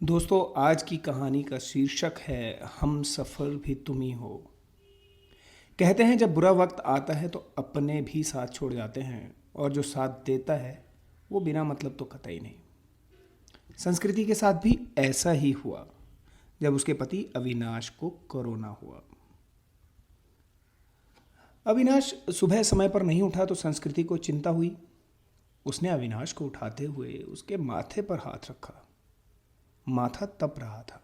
दोस्तों, आज की कहानी का शीर्षक है हम सफ़र भी तुम ही हो। कहते हैं जब बुरा वक्त आता है तो अपने भी साथ छोड़ जाते हैं, और जो साथ देता है वो बिना मतलब तो कतई नहीं। संस्कृति के साथ भी ऐसा ही हुआ जब उसके पति अविनाश को कोरोना हुआ। अविनाश सुबह समय पर नहीं उठा तो संस्कृति को चिंता हुई। उसने अविनाश को उठाते हुए उसके माथे पर हाथ रखा। माथा तप रहा था।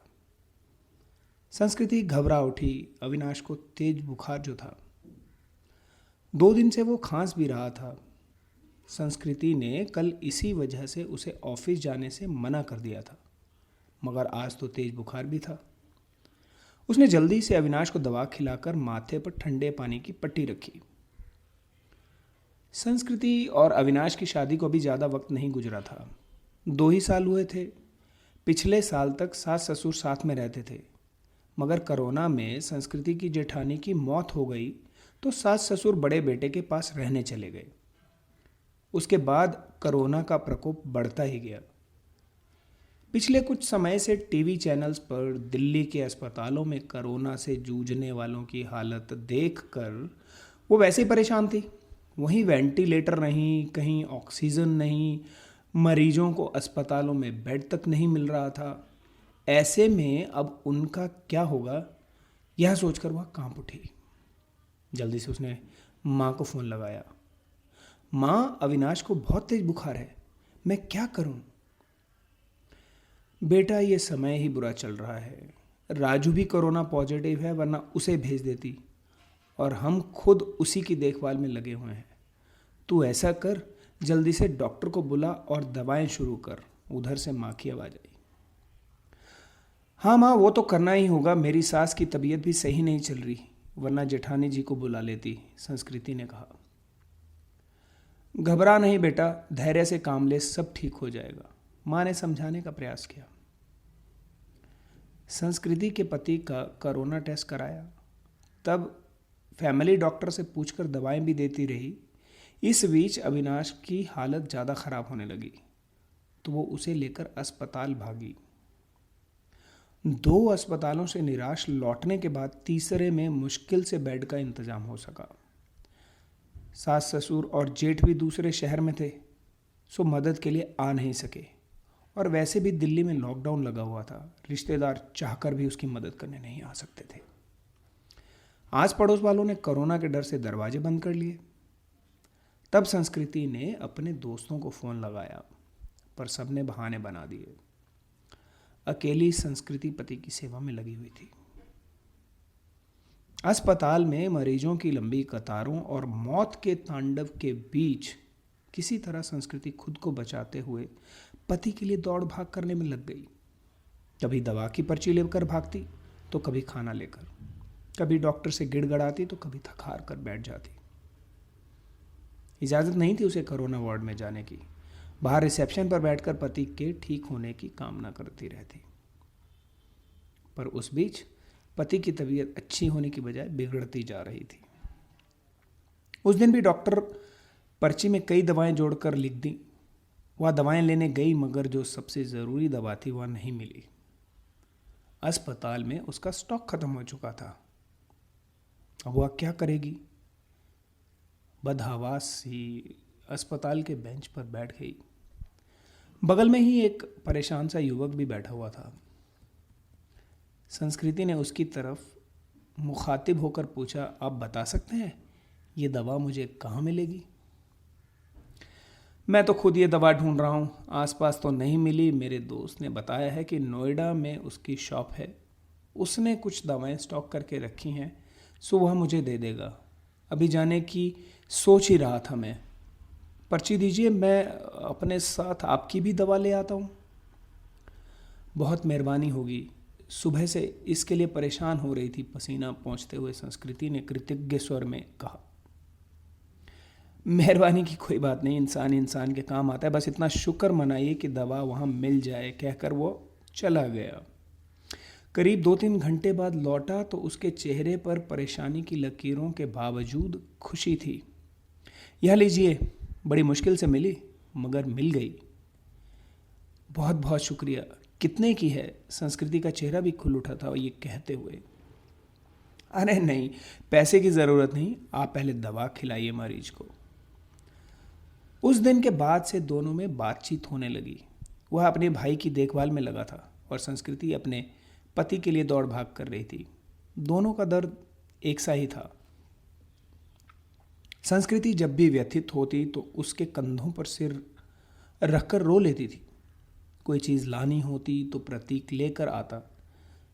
संस्कृति घबरा उठी। अविनाश को तेज बुखार जो था, 2 दिन से वो खांस भी रहा था। संस्कृति ने कल इसी वजह से उसे ऑफिस जाने से मना कर दिया था, मगर आज तो तेज बुखार भी था। उसने जल्दी से अविनाश को दवा खिलाकर माथे पर ठंडे पानी की पट्टी रखी। संस्कृति और अविनाश की शादी को अभी ज़्यादा वक्त नहीं गुजरा था, 2 ही साल हुए थे। पिछले साल तक सास ससुर साथ में रहते थे, मगर कोरोना में संस्कृति की जेठानी की मौत हो गई तो सास ससुर बड़े बेटे के पास रहने चले गए। उसके बाद कोरोना का प्रकोप बढ़ता ही गया। पिछले कुछ समय से टीवी चैनल्स पर दिल्ली के अस्पतालों में कोरोना से जूझने वालों की हालत देखकर वो वैसे ही परेशान थी। वहीं वेंटिलेटर नहीं, कहीं ऑक्सीजन नहीं, मरीजों को अस्पतालों में बेड तक नहीं मिल रहा था। ऐसे में अब उनका क्या होगा, यह सोचकर वह कांप उठी। जल्दी से उसने माँ को फ़ोन लगाया। माँ, अविनाश को बहुत तेज बुखार है, मैं क्या करूँ? बेटा, ये समय ही बुरा चल रहा है। राजू भी कोरोना पॉजिटिव है, वरना उसे भेज देती, और हम खुद उसी की देखभाल में लगे हुए हैं। तू ऐसा कर, जल्दी से डॉक्टर को बुला और दवाएं शुरू कर। उधर से माँ की आवाज़ आई। हाँ माँ, वो तो करना ही होगा। मेरी सास की तबीयत भी सही नहीं चल रही, वरना जेठानी जी को बुला लेती, संस्कृति ने कहा। घबरा नहीं बेटा, धैर्य से काम ले, सब ठीक हो जाएगा, माँ ने समझाने का प्रयास किया। संस्कृति के पति का कोरोना टेस्ट कराया, तब फैमिली डॉक्टर से पूछकर दवाएं भी देती रही। इस बीच अविनाश की हालत ज़्यादा ख़राब होने लगी तो वो उसे लेकर अस्पताल भागी। 2 अस्पतालों से निराश लौटने के बाद तीसरे में मुश्किल से बेड का इंतजाम हो सका। सास ससुर और जेठ भी दूसरे शहर में थे, सो मदद के लिए आ नहीं सके, और वैसे भी दिल्ली में लॉकडाउन लगा हुआ था। रिश्तेदार चाहकर भी उसकी मदद करने नहीं आ सकते थे। आस पड़ोस वालों ने कोरोना के डर से दरवाजे बंद कर लिए। तब संस्कृति ने अपने दोस्तों को फ़ोन लगाया, पर सबने बहाने बना दिए। अकेली संस्कृति पति की सेवा में लगी हुई थी। अस्पताल में मरीजों की लंबी कतारों और मौत के तांडव के बीच किसी तरह संस्कृति खुद को बचाते हुए पति के लिए दौड़ भाग करने में लग गई। कभी दवा की पर्ची लेकर भागती तो कभी खाना लेकर, कभी डॉक्टर से गिड़गड़ाती तो कभी थक हार कर बैठ जाती। इजाज़त नहीं थी उसे कोरोना वार्ड में जाने की। बाहर रिसेप्शन पर बैठकर पति के ठीक होने की कामना करती रहती। पर उस बीच पति की तबीयत अच्छी होने की बजाय बिगड़ती जा रही थी। उस दिन भी डॉक्टर पर्ची में कई दवाएं जोड़कर लिख दी। वह दवाएं लेने गई, मगर जो सबसे ज़रूरी दवा थी वह नहीं मिली। अस्पताल में उसका स्टॉक खत्म हो चुका था। अब वह क्या करेगी? बदहवास सी अस्पताल के बेंच पर बैठ गई। बगल में ही एक परेशान सा युवक भी बैठा हुआ था। संस्कृति ने उसकी तरफ मुखातिब होकर पूछा, आप बता सकते हैं ये दवा मुझे कहाँ मिलेगी? मैं तो खुद ये दवा ढूंढ रहा हूँ, आसपास तो नहीं मिली। मेरे दोस्त ने बताया है कि नोएडा में उसकी शॉप है, उसने कुछ दवाएं स्टॉक करके रखी हैं, सो वह मुझे दे देगा। अभी जाने की सोच ही रहा था मैं। पर्ची दीजिए, मैं अपने साथ आपकी भी दवा ले आता हूँ। बहुत मेहरबानी होगी, सुबह से इसके लिए परेशान हो रही थी, पसीना पोंछते हुए संस्कृति ने कृतज्ञ स्वर में कहा। मेहरबानी की कोई बात नहीं, इंसान इंसान के काम आता है, बस इतना शुक्र मनाइए कि दवा वहाँ मिल जाए, कहकर वो चला गया। करीब 2-3 घंटे बाद लौटा तो उसके चेहरे पर परेशानी की लकीरों के बावजूद खुशी थी। यह लीजिए, बड़ी मुश्किल से मिली, मगर मिल गई। बहुत बहुत शुक्रिया, कितने की है? संस्कृति का चेहरा भी खुल उठा था और ये कहते हुए, अरे नहीं, पैसे की ज़रूरत नहीं, आप पहले दवा खिलाइए मरीज को। उस दिन के बाद से दोनों में बातचीत होने लगी। वह अपने भाई की देखभाल में लगा था और संस्कृति अपने पति के लिए दौड़ भाग कर रही थी। दोनों का दर्द एक सा ही था। संस्कृति जब भी व्यथित होती तो उसके कंधों पर सिर रखकर रो लेती थी। कोई चीज़ लानी होती तो प्रतीक लेकर आता,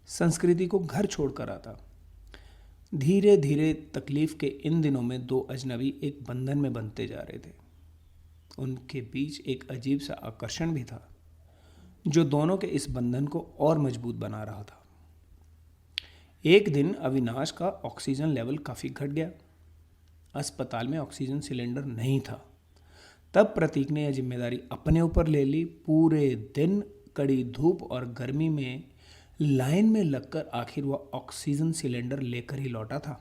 संस्कृति को घर छोड़कर आता। धीरे धीरे तकलीफ के इन दिनों में दो अजनबी एक बंधन में बंधते जा रहे थे। उनके बीच एक अजीब सा आकर्षण भी था जो दोनों के इस बंधन को और मजबूत बना रहा था। एक दिन अविनाश का ऑक्सीजन लेवल काफ़ी घट गया। अस्पताल में ऑक्सीजन सिलेंडर नहीं था। तब प्रतीक ने यह जिम्मेदारी अपने ऊपर ले ली। पूरे दिन कड़ी धूप और गर्मी में लाइन में लगकर आखिर वह ऑक्सीजन सिलेंडर लेकर ही लौटा था।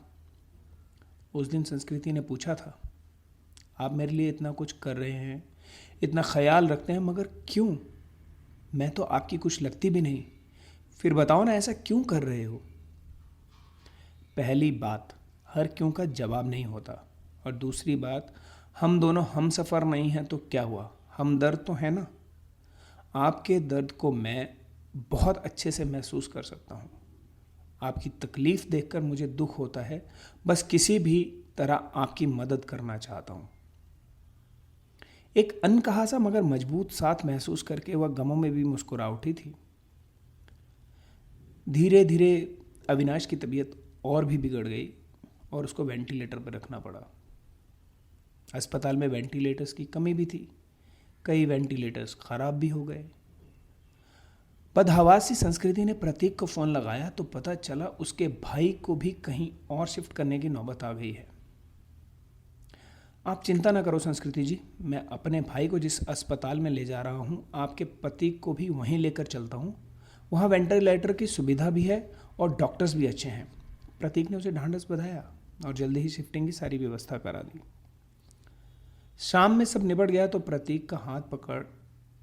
उस दिन संस्कृति ने पूछा था, आप मेरे लिए इतना कुछ कर रहे हैं, इतना ख्याल रखते हैं, मगर क्यों? मैं तो आपकी कुछ लगती भी नहीं। फिर बताओ ना, ऐसा क्यों कर रहे हो? पहली बात, हर क्यों का जवाब नहीं होता। और दूसरी बात, हम दोनों हम सफ़र नहीं हैं तो क्या हुआ, हम दर्द तो है ना। आपके दर्द को मैं बहुत अच्छे से महसूस कर सकता हूँ। आपकी तकलीफ़ देखकर मुझे दुख होता है। बस किसी भी तरह आपकी मदद करना चाहता हूँ। एक अनकहा सा मगर मजबूत साथ महसूस करके वह गमों में भी मुस्कुरा उठी थी। धीरे धीरे अविनाश की तबीयत और भी बिगड़ गई और उसको वेंटिलेटर पर रखना पड़ा। अस्पताल में वेंटिलेटर्स की कमी भी थी। कई वेंटिलेटर्स खराब भी हो गए। बदहवासी संस्कृति ने प्रतीक को फ़ोन लगाया तो पता चला उसके भाई को भी कहीं और शिफ्ट करने की नौबत आ गई है। आप चिंता ना करो संस्कृति जी, मैं अपने भाई को जिस अस्पताल में ले जा रहा हूँ, आपके पति को भी वहीं लेकर चलता हूँ। वहाँ वेंटिलेटर की सुविधा भी है और डॉक्टर्स भी अच्छे हैं। प्रतीक ने उसे ढांढस बधाया और जल्दी ही शिफ्टिंग की सारी व्यवस्था करा दी। शाम में सब निपट गया तो प्रतीक का हाथ पकड़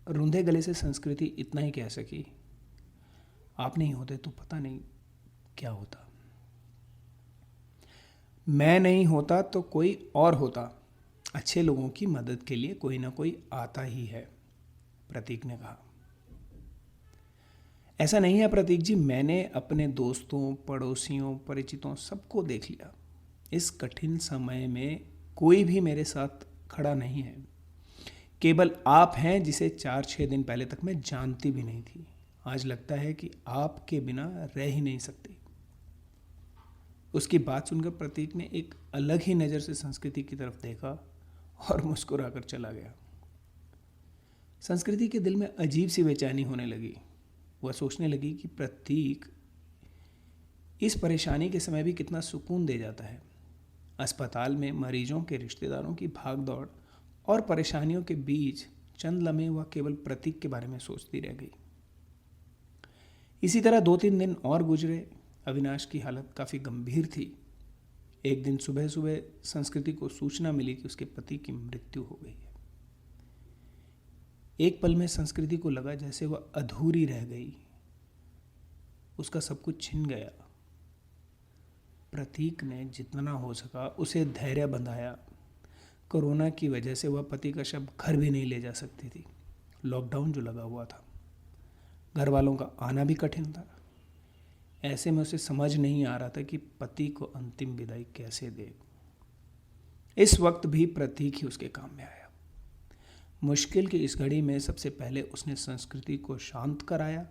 रूंधे गले से संस्कृति इतना ही कह सकी, आप नहीं होते तो पता नहीं क्या होता। मैं नहीं होता तो कोई और होता। अच्छे लोगों की मदद के लिए कोई ना कोई आता ही है, प्रतीक ने कहा। ऐसा नहीं है प्रतीक जी, मैंने अपने दोस्तों, पड़ोसियों, परिचितों सबको देख लिया। इस कठिन समय में कोई भी मेरे साथ खड़ा नहीं है। केवल आप हैं जिसे 4-6 दिन पहले तक मैं जानती भी नहीं थी। आज लगता है कि आपके बिना रह ही नहीं सकती। उसकी बात सुनकर प्रतीक ने एक अलग ही नज़र से संस्कृति की तरफ देखा और मुस्कुराकर चला गया। संस्कृति के दिल में अजीब सी बेचैनी होने लगी। वह सोचने लगी कि प्रतीक इस परेशानी के समय भी कितना सुकून दे जाता है। अस्पताल में मरीजों के रिश्तेदारों की भागदौड़ और परेशानियों के बीच चंद लम्हे वह केवल प्रतीक के बारे में सोचती रह गई। इसी तरह 2-3 दिन और गुजरे। अविनाश की हालत काफ़ी गंभीर थी। एक दिन सुबह सुबह संस्कृति को सूचना मिली कि उसके पति की मृत्यु हो गई है। एक पल में संस्कृति को लगा जैसे वह अधूरी रह गई, उसका सब कुछ छिन गया। प्रतीक ने जितना हो सका उसे धैर्य बंधाया। कोरोना की वजह से वह पति का शव घर भी नहीं ले जा सकती थी। लॉकडाउन जो लगा हुआ था, घर वालों का आना भी कठिन था। ऐसे में उसे समझ नहीं आ रहा था कि पति को अंतिम विदाई कैसे दे। इस वक्त भी प्रतीक ही उसके काम में आया। मुश्किल की इस घड़ी में सबसे पहले उसने संस्कृति को शांत कराया,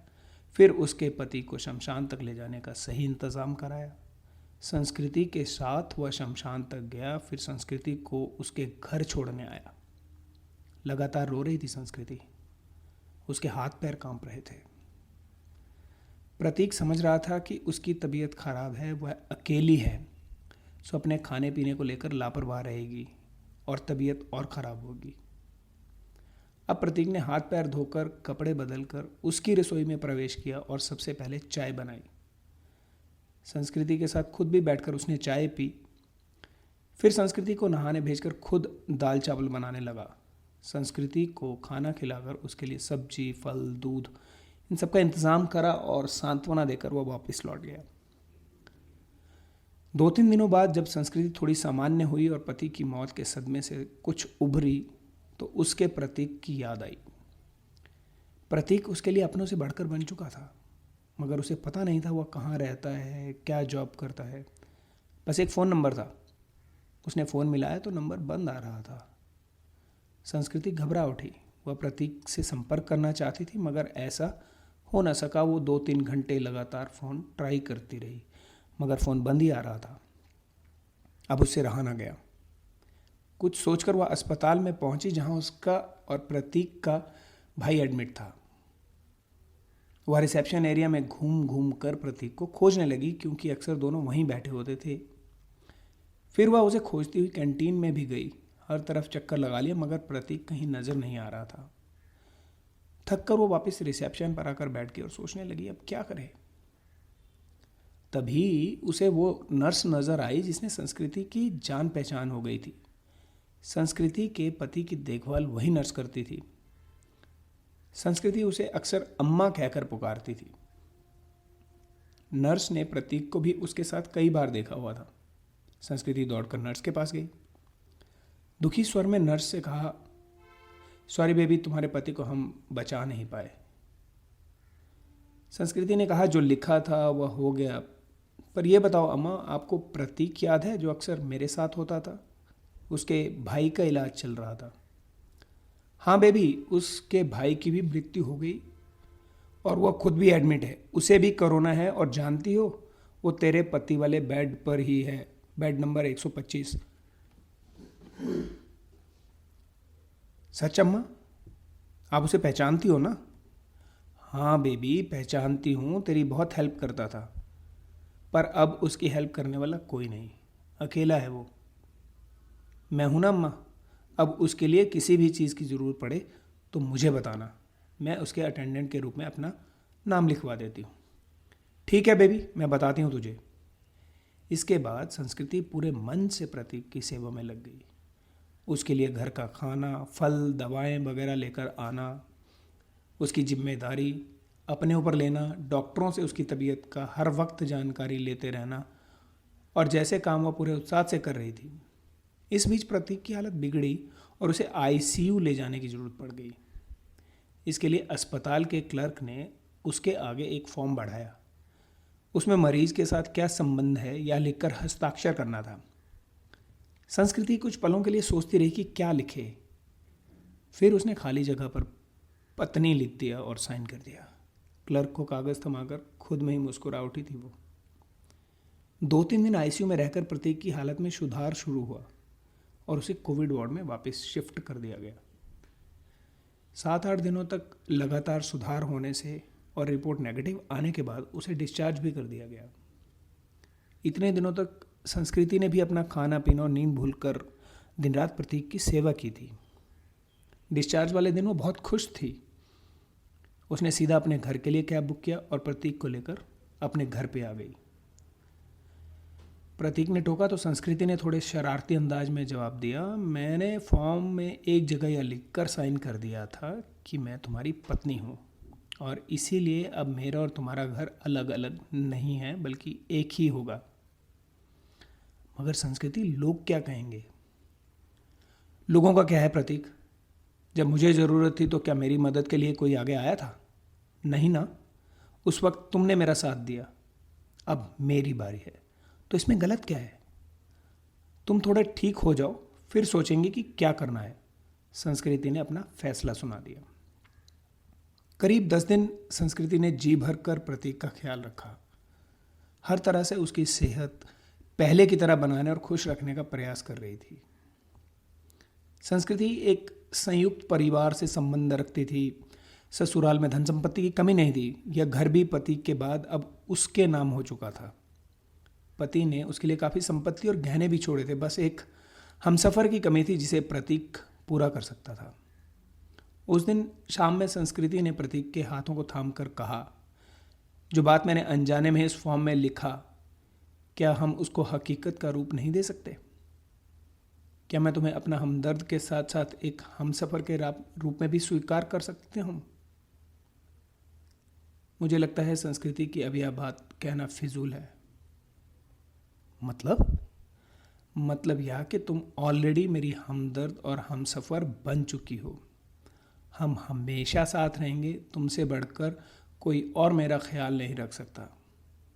फिर उसके पति को शमशान तक ले जाने का सही इंतज़ाम कराया। संस्कृति के साथ वह शमशान तक गया, फिर संस्कृति को उसके घर छोड़ने आया। लगातार रो रही थी संस्कृति, उसके हाथ पैर कांप रहे थे। प्रतीक समझ रहा था कि उसकी तबीयत खराब है, वह अकेली है, सो अपने खाने पीने को लेकर लापरवाह रहेगी और तबीयत और ख़राब होगी। अब प्रतीक ने हाथ पैर धोकर कपड़े बदलकर उसकी रसोई में प्रवेश किया और सबसे पहले चाय बनाई। संस्कृति के साथ खुद भी बैठकर उसने चाय पी। फिर संस्कृति को नहाने भेजकर खुद दाल चावल बनाने लगा। संस्कृति को खाना खिलाकर उसके लिए सब्जी, फल, दूध इन सबका इंतज़ाम करा और सांत्वना देकर वो वापस लौट गया। 2-3 दिनों बाद जब संस्कृति थोड़ी सामान्य हुई और पति की मौत के सदमे से कुछ उभरी तो उसके प्रतीक की याद आई। प्रतीक उसके लिए अपनों से बढ़कर बन चुका था, मगर उसे पता नहीं था वह कहाँ रहता है, क्या जॉब करता है। बस एक फ़ोन नंबर था। उसने फ़ोन मिलाया तो नंबर बंद आ रहा था। संस्कृति घबरा उठी। वह प्रतीक से संपर्क करना चाहती थी, मगर ऐसा हो न सका। वो 2-3 घंटे लगातार फ़ोन ट्राई करती रही, मगर फ़ोन बंद ही आ रहा था। अब उससे रहा ना गया। कुछ सोचकर वह अस्पताल में पहुंची, जहां उसका और प्रतीक का भाई एडमिट था। वह रिसेप्शन एरिया में घूम घूम कर प्रतीक को खोजने लगी, क्योंकि अक्सर दोनों वहीं बैठे होते थे। फिर वह उसे खोजती हुई कैंटीन में भी गई। हर तरफ चक्कर लगा लिया, मगर प्रतीक कहीं नज़र नहीं आ रहा था। थक कर वो वापस रिसेप्शन पर आकर बैठ गई और सोचने लगी, अब क्या करे। तभी उसे वो नर्स नज़र आई जिसने संस्कृति की जान पहचान हो गई थी। संस्कृति के पति की देखभाल वही नर्स करती थी। संस्कृति उसे अक्सर अम्मा कहकर पुकारती थी। नर्स ने प्रतीक को भी उसके साथ कई बार देखा हुआ था। संस्कृति दौड़कर नर्स के पास गई। दुखी स्वर में नर्स से कहा, सॉरी बेबी, तुम्हारे पति को हम बचा नहीं पाए। संस्कृति ने कहा, जो लिखा था वह हो गया, पर यह बताओ अम्मा, आपको प्रतीक याद है जो अक्सर मेरे साथ होता था? उसके भाई का इलाज चल रहा था। हाँ बेबी, उसके भाई की भी मृत्यु हो गई और वह खुद भी एडमिट है। उसे भी कोरोना है और जानती हो, वो तेरे पति वाले बेड पर ही है, बेड नंबर 125। सच अम्मा? आप उसे पहचानती हो ना? हाँ बेबी, पहचानती हूँ, तेरी बहुत हेल्प करता था, पर अब उसकी हेल्प करने वाला कोई नहीं, अकेला है वो। मैं हूं ना अम्मा, अब उसके लिए किसी भी चीज़ की ज़रूरत पड़े तो मुझे बताना, मैं उसके अटेंडेंट के रूप में अपना नाम लिखवा देती हूँ। ठीक है बेबी, मैं बताती हूँ तुझे। इसके बाद संस्कृति पूरे मन से प्रतीक की सेवा में लग गई। उसके लिए घर का खाना, फल, दवाएं वगैरह लेकर आना, उसकी जिम्मेदारी अपने ऊपर लेना, डॉक्टरों से उसकी तबीयत का हर वक्त जानकारी लेते रहना, और जैसे काम वह पूरे उत्साह से कर रही थी। इस बीच प्रतीक की हालत बिगड़ी और उसे आईसीयू ले जाने की ज़रूरत पड़ गई। इसके लिए अस्पताल के क्लर्क ने उसके आगे एक फॉर्म बढ़ाया। उसमें मरीज के साथ क्या संबंध है यह लिखकर हस्ताक्षर करना था। संस्कृति कुछ पलों के लिए सोचती रही कि क्या लिखे। फिर उसने खाली जगह पर पत्नी लिख दिया और साइन कर दिया। क्लर्क को कागज़ थमाकर खुद में ही मुस्कुरा उठी थी वो। 2-3 दिन आईसीयू में रहकर प्रतीक की हालत में सुधार शुरू हुआ और उसे कोविड वार्ड में वापस शिफ्ट कर दिया गया। 7-8 दिनों तक लगातार सुधार होने से और रिपोर्ट नेगेटिव आने के बाद उसे डिस्चार्ज भी कर दिया गया। इतने दिनों तक संस्कृति ने भी अपना खाना पीना और नींद भूलकर दिन रात प्रतीक की सेवा की थी। डिस्चार्ज वाले दिन वो बहुत खुश थी। उसने सीधा अपने घर के लिए कैब बुक किया और प्रतीक को लेकर अपने घर पे आ गई। प्रतीक ने टोका तो संस्कृति ने थोड़े शरारती अंदाज में जवाब दिया, मैंने फॉर्म में एक जगह यह लिखकर साइन कर दिया था कि मैं तुम्हारी पत्नी हूँ, और इसीलिए अब मेरा और तुम्हारा घर अलग अलग नहीं है बल्कि एक ही होगा। मगर संस्कृति, लोग क्या कहेंगे? लोगों का क्या है प्रतीक? जब मुझे ज़रूरत थी तो क्या मेरी मदद के लिए कोई आगे आया था? नहीं ना। उस वक्त तुमने मेरा साथ दिया, अब मेरी बारी है, तो इसमें गलत क्या है? तुम थोड़े ठीक हो जाओ, फिर सोचेंगे कि क्या करना है। संस्कृति ने अपना फैसला सुना दिया। करीब 10 दिन संस्कृति ने जी भर कर प्रतीक का ख्याल रखा। हर तरह से उसकी सेहत पहले की तरह बनाने और खुश रखने का प्रयास कर रही थी। संस्कृति एक संयुक्त परिवार से संबंध रखती थी। ससुराल में धन संपत्ति की कमी नहीं थी। यह घर भी पति के बाद अब उसके नाम हो चुका था। पति ने उसके लिए काफ़ी संपत्ति और गहने भी छोड़े थे। बस एक हमसफ़र की कमी थी जिसे प्रतीक पूरा कर सकता था। उस दिन शाम में संस्कृति ने प्रतीक के हाथों को थामकर कहा, जो बात मैंने अनजाने में इस फॉर्म में लिखा, क्या हम उसको हकीकत का रूप नहीं दे सकते? क्या मैं तुम्हें अपना हमदर्द के साथ साथ एक हमसफ़र के रूप में भी स्वीकार कर सकते हूँ? मुझे लगता है संस्कृति की अब यह बात कहना फिजूल है। मतलब यह कि तुम ऑलरेडी मेरी हमदर्द और हमसफ़र बन चुकी हो। हम हमेशा साथ रहेंगे, तुमसे बढ़कर कोई और मेरा ख्याल नहीं रख सकता।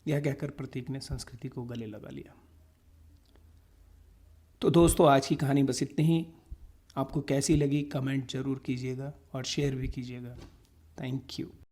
यह कहकर प्रतीक ने संस्कृति को गले लगा लिया। तो दोस्तों, आज की कहानी बस इतनी ही। आपको कैसी लगी कमेंट ज़रूर कीजिएगा और शेयर भी कीजिएगा। Thank you.